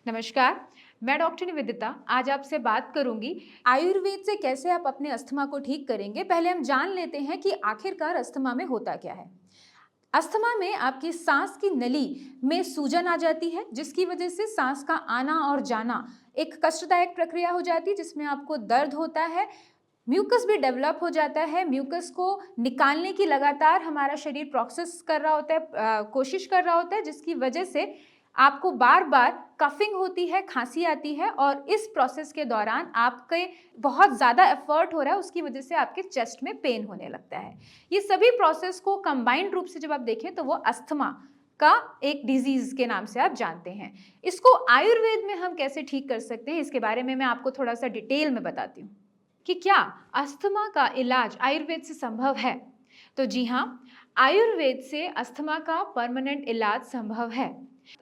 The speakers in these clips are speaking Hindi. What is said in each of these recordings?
नमस्कार, मैं डॉक्टर निवेदिता आज आपसे बात करूंगी आयुर्वेद से कैसे आप अपने अस्थमा को ठीक करेंगे। पहले हम जान लेते हैं कि आखिरकार अस्थमा में होता क्या है। अस्थमा में आपकी सांस की नली में सूजन आ जाती है, जिसकी वजह से सांस का आना और जाना एक कष्टदायक प्रक्रिया हो जाती है, जिसमें आपको दर्द होता है। म्यूकस भी डेवलप हो जाता है। म्यूकस को निकालने की लगातार हमारा शरीर प्रोसेस कर रहा होता है, कोशिश कर रहा होता है, जिसकी वजह से आपको बार बार कफिंग होती है, खांसी आती है और इस प्रोसेस के दौरान आपके बहुत ज़्यादा एफर्ट हो रहा है, उसकी वजह से आपके चेस्ट में पेन होने लगता है। ये सभी प्रोसेस को कंबाइंड रूप से जब आप देखें तो वो अस्थमा का एक डिजीज के नाम से आप जानते हैं। इसको आयुर्वेद में हम कैसे ठीक कर सकते हैं, इसके बारे में मैं आपको थोड़ा सा डिटेल में बताती हूँ कि क्या अस्थमा का इलाज आयुर्वेद से संभव है। तो जी हाँ, आयुर्वेद से अस्थमा का परमानेंट इलाज संभव है।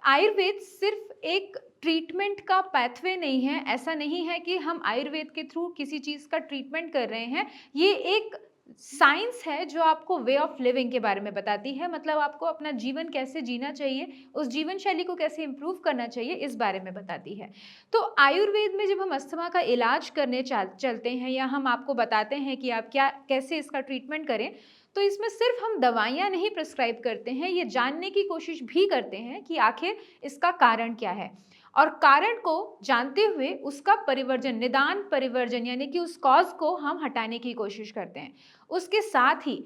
आयुर्वेद सिर्फ एक ट्रीटमेंट का पैथवे नहीं है। ऐसा नहीं है कि हम आयुर्वेद के थ्रू किसी चीज़ का ट्रीटमेंट कर रहे हैं। ये एक साइंस है जो आपको वे ऑफ लिविंग के बारे में बताती है, मतलब आपको अपना जीवन कैसे जीना चाहिए, उस जीवन शैली को कैसे इम्प्रूव करना चाहिए, इस बारे में बताती है। तो आयुर्वेद में जब हम अस्थमा का इलाज करने चलते हैं या हम आपको बताते हैं कि आप क्या कैसे इसका ट्रीटमेंट करें, तो इसमें सिर्फ हम दवाइयाँ नहीं प्रिस्क्राइब करते हैं, ये जानने की कोशिश भी करते हैं कि आखिर इसका कारण क्या है और कारण को जानते हुए उसका परिवर्जन, निदान परिवर्जन यानी कि उस कॉज को हम हटाने की कोशिश करते हैं। उसके साथ ही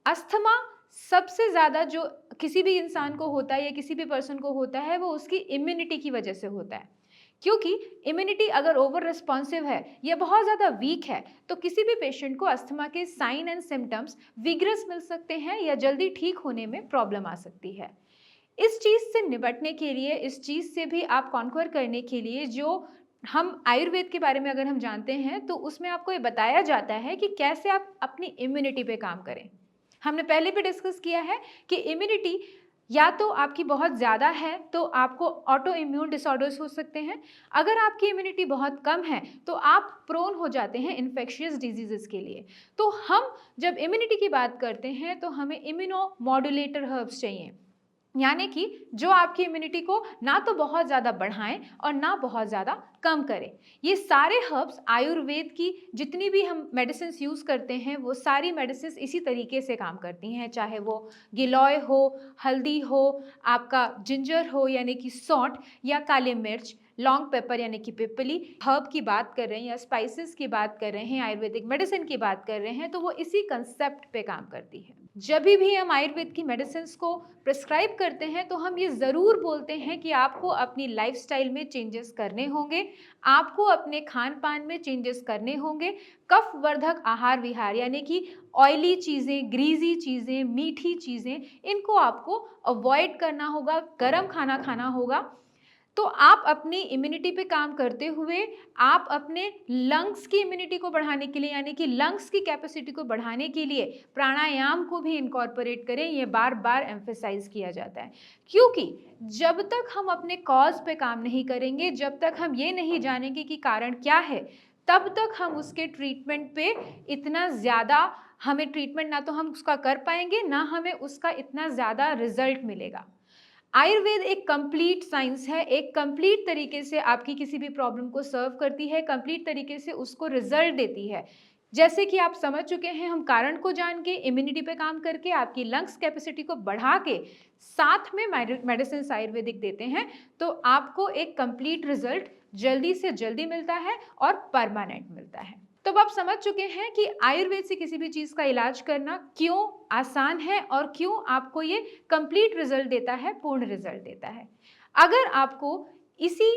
अस्थमा सबसे ज़्यादा जो किसी भी इंसान को होता है या किसी भी पर्सन को होता है, वो उसकी इम्यूनिटी की वजह से होता है। क्योंकि इम्यूनिटी अगर ओवर रिस्पॉन्सिव है या बहुत ज़्यादा वीक है, तो किसी भी पेशेंट को अस्थमा के साइन एंड सिम्टम्स विग्रस मिल सकते हैं या जल्दी ठीक होने में प्रॉब्लम आ सकती है। इस चीज़ से निपटने के लिए, इस चीज़ से भी आप कॉन्क्वर करने के लिए जो हम आयुर्वेद के बारे में अगर हम जानते हैं, तो उसमें आपको ये बताया जाता है कि कैसे आप अपनी इम्यूनिटी पे काम करें। हमने पहले भी डिस्कस किया है कि इम्यूनिटी या तो आपकी बहुत ज़्यादा है तो आपको ऑटो इम्यून डिसऑर्डर्स हो सकते हैं। अगर आपकी इम्यूनिटी बहुत कम है तो आप प्रोन हो जाते हैं इन्फेक्शियस डिजीजेस के लिए। तो हम जब इम्यूनिटी की बात करते हैं तो हमें इम्यूनो मॉड्यूलेटर हर्ब्स चाहिए, यानी कि जो आपकी इम्यूनिटी को ना तो बहुत ज़्यादा बढ़ाएं और ना बहुत ज़्यादा कम करें। ये सारे हर्ब्स आयुर्वेद की जितनी भी हम मेडिसिन यूज़ करते हैं, वो सारी मेडिसिन इसी तरीके से काम करती हैं, चाहे वो गिलोय हो, हल्दी हो, आपका जिंजर हो यानी कि सौंठ, या काली मिर्च, लॉन्ग पेपर यानी कि पिपली हर्ब की बात कर रहे हैं या स्पाइसेस की बात कर रहे हैं, आयुर्वेदिक मेडिसिन की बात कर रहे हैं, तो वो इसी कंसेप्ट पे काम करती है। जब भी हम आयुर्वेद की मेडिसिन को प्रिस्क्राइब करते हैं तो हम ये ज़रूर बोलते हैं कि आपको अपनी लाइफस्टाइल में चेंजेस करने होंगे, आपको अपने खान पान में चेंजेस करने होंगे। कफ वर्धक आहार विहार यानी कि ऑयली चीज़ें, ग्रीजी चीज़ें, मीठी चीज़ें, इनको आपको अवॉइड करना होगा, गर्म खाना खाना होगा। तो आप अपनी इम्यूनिटी पे काम करते हुए आप अपने लंग्स की इम्यूनिटी को बढ़ाने के लिए यानी कि लंग्स की कैपेसिटी को बढ़ाने के लिए प्राणायाम को भी इनकॉर्पोरेट करें। ये बार बार एम्फेसाइज किया जाता है, क्योंकि जब तक हम अपने कॉज पे काम नहीं करेंगे, जब तक हम ये नहीं जानेंगे कि कारण क्या है, तब तक हम उसके ट्रीटमेंट पे इतना ज़्यादा हमें ट्रीटमेंट ना तो हम उसका कर पाएंगे, ना हमें उसका इतना ज़्यादा रिजल्ट मिलेगा। आयुर्वेद एक कंप्लीट साइंस है, एक कंप्लीट तरीके से आपकी किसी भी प्रॉब्लम को सर्व करती है, कंप्लीट तरीके से उसको रिजल्ट देती है। जैसे कि आप समझ चुके हैं, हम कारण को जान के, इम्यूनिटी पे काम करके, आपकी लंग्स कैपेसिटी को बढ़ा के, साथ में मेडिसिन आयुर्वेदिक देते हैं, तो आपको एक कंप्लीट रिजल्ट जल्दी से जल्दी मिलता है और परमानेंट मिलता है। तो अब आप समझ चुके हैं कि आयुर्वेद से किसी भी चीज़ का इलाज करना क्यों आसान है और क्यों आपको ये कंप्लीट रिजल्ट देता है, पूर्ण रिजल्ट देता है। अगर आपको इसी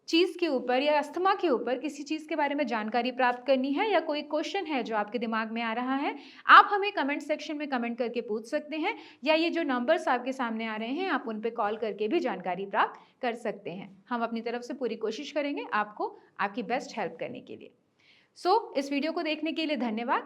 चीज़ के ऊपर या अस्थमा के ऊपर किसी चीज़ के बारे में जानकारी प्राप्त करनी है या कोई क्वेश्चन है जो आपके दिमाग में आ रहा है, आप हमें कमेंट सेक्शन में कमेंट करके पूछ सकते हैं, या ये जो नंबर्स आपके सामने आ रहे हैं आप उन पे कॉल करके भी जानकारी प्राप्त कर सकते हैं। हम अपनी तरफ से पूरी कोशिश करेंगे आपको आपकी बेस्ट हेल्प करने के लिए। इस वीडियो को देखने के लिए धन्यवाद।